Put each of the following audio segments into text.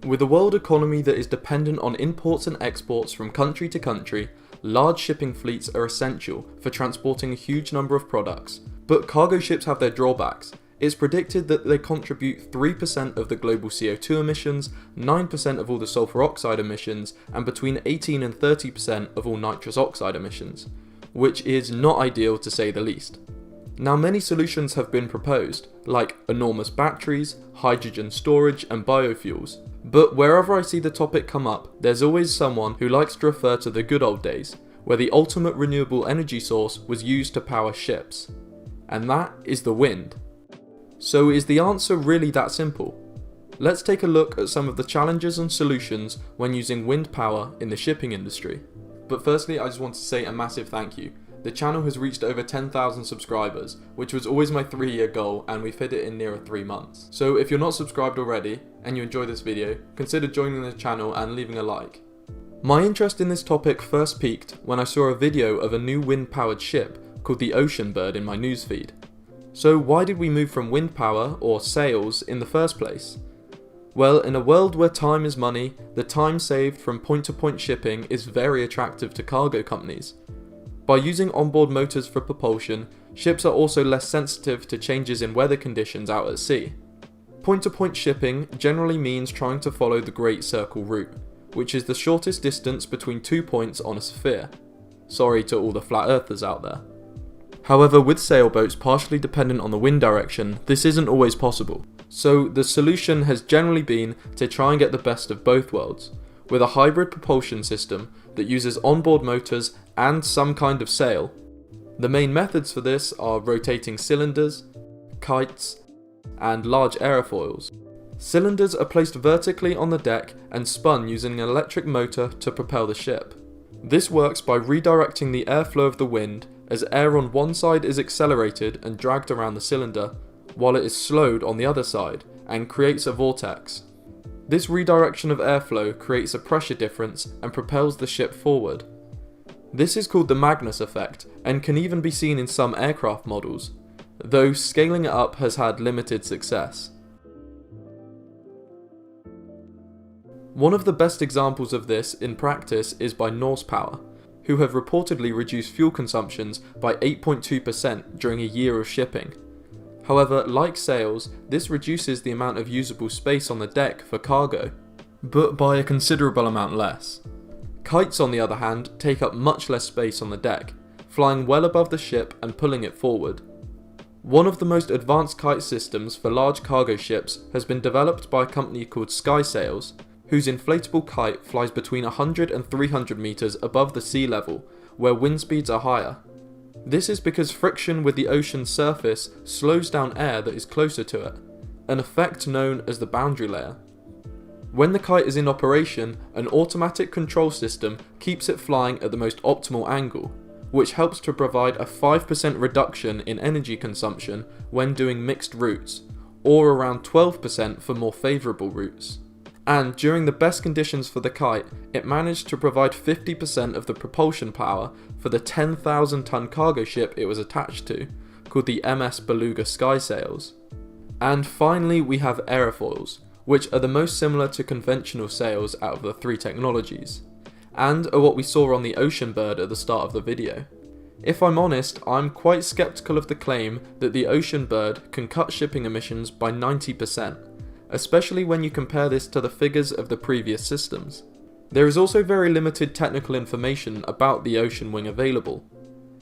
With a world economy that is dependent on imports and exports from country to country, large shipping fleets are essential for transporting a huge number of products. But cargo ships have their drawbacks. It's predicted that they contribute 3% of the global CO2 emissions, 9% of all the sulfur oxide emissions, and between 18 and 30% of all nitrous oxide emissions, which is not ideal to say the least. Now, many solutions have been proposed, like enormous batteries, hydrogen storage, and biofuels. But wherever I see the topic come up, there's always someone who likes to refer to the good old days, where the ultimate renewable energy source was used to power ships. And that is the wind. So is the answer really that simple? Let's take a look at some of the challenges and solutions when using wind power in the shipping industry. But firstly, I just want to say a massive thank you. The channel has reached over 10,000 subscribers, which was always my 3-year goal, and we've hit it in nearer 3 months. So if you're not subscribed already, and you enjoy this video, consider joining the channel and leaving a like. My interest in this topic first peaked when I saw a video of a new wind-powered ship called the Ocean Bird in my newsfeed. So why did we move from wind power, or sails, in the first place? Well, in a world where time is money, the time saved from point-to-point shipping is very attractive to cargo companies. By using onboard motors for propulsion, ships are also less sensitive to changes in weather conditions out at sea. Point-to-point shipping generally means trying to follow the Great Circle route, which is the shortest distance between 2 points on a sphere. Sorry to all the flat earthers out there. However, with sailboats partially dependent on the wind direction, this isn't always possible. So the solution has generally been to try and get the best of both worlds, with a hybrid propulsion system that uses onboard motors and some kind of sail. The main methods for this are rotating cylinders, kites, and large aerofoils. Cylinders are placed vertically on the deck and spun using an electric motor to propel the ship. This works by redirecting the airflow of the wind as air on one side is accelerated and dragged around the cylinder, while it is slowed on the other side and creates a vortex. This redirection of airflow creates a pressure difference and propels the ship forward. This is called the Magnus Effect and can even be seen in some aircraft models, though scaling it up has had limited success. One of the best examples of this in practice is by Norse Power, who have reportedly reduced fuel consumptions by 8.2% during a year of shipping. However, like sails, this reduces the amount of usable space on the deck for cargo, but by a considerable amount less. Kites, on the other hand, take up much less space on the deck, flying well above the ship and pulling it forward. One of the most advanced kite systems for large cargo ships has been developed by a company called Skysails, whose inflatable kite flies between 100 and 300 meters above the sea level, where wind speeds are higher. This is because friction with the ocean's surface slows down air that is closer to it, an effect known as the boundary layer. When the kite is in operation, an automatic control system keeps it flying at the most optimal angle, which helps to provide a 5% reduction in energy consumption when doing mixed routes, or around 12% for more favourable routes. And during the best conditions for the kite, it managed to provide 50% of the propulsion power for the 10,000 ton cargo ship it was attached to, called the MS Beluga Skysails. And finally we have aerofoils, which are the most similar to conventional sails out of the 3 technologies, and are what we saw on the Ocean Bird at the start of the video. If I'm honest, I'm quite skeptical of the claim that the Ocean Bird can cut shipping emissions by 90%, especially when you compare this to the figures of the previous systems. There is also very limited technical information about the Ocean Wing available.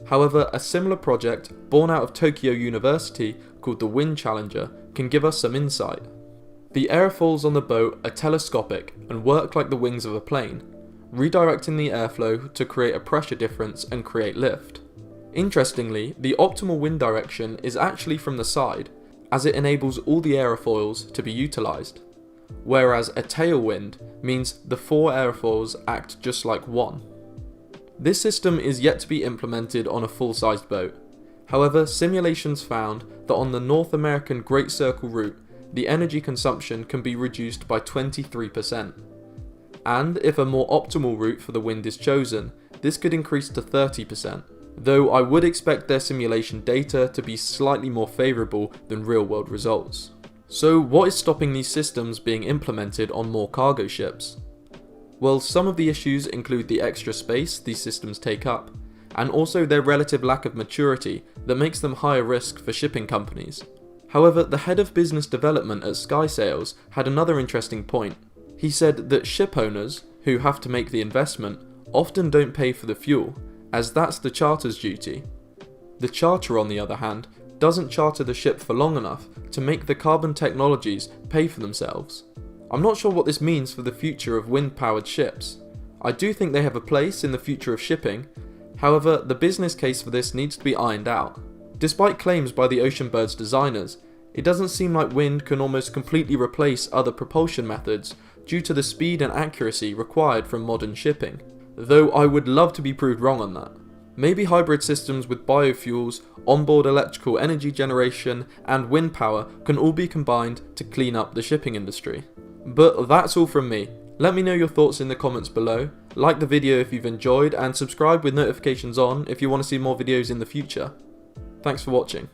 However, a similar project born out of Tokyo University called the Wind Challenger can give us some insight. The aerofoils on the boat are telescopic and work like the wings of a plane, redirecting the airflow to create a pressure difference and create lift. Interestingly, the optimal wind direction is actually from the side, as it enables all the aerofoils to be utilised, whereas a tailwind means the 4 aerofoils act just like one. This system is yet to be implemented on a full-sized boat. However, simulations found that on the North American Great Circle route, the energy consumption can be reduced by 23%. And if a more optimal route for the wind is chosen, this could increase to 30%, though I would expect their simulation data to be slightly more favourable than real-world results. So what is stopping these systems being implemented on more cargo ships? Well, some of the issues include the extra space these systems take up, and also their relative lack of maturity that makes them higher risk for shipping companies. However, the head of business development at SkySails had another interesting point. He said that ship owners, who have to make the investment, often don't pay for the fuel, as that's the charter's duty. The charterer, on the other hand, doesn't charter the ship for long enough to make the carbon technologies pay for themselves. I'm not sure what this means for the future of wind-powered ships. I do think they have a place in the future of shipping, however, the business case for this needs to be ironed out. Despite claims by the Oceanbird's designers, it doesn't seem like wind can almost completely replace other propulsion methods due to the speed and accuracy required from modern shipping, though I would love to be proved wrong on that. Maybe hybrid systems with biofuels, onboard electrical energy generation, and wind power can all be combined to clean up the shipping industry. But that's all from me. Let me know your thoughts in the comments below, like the video if you've enjoyed, and subscribe with notifications on if you want to see more videos in the future. Thanks for watching.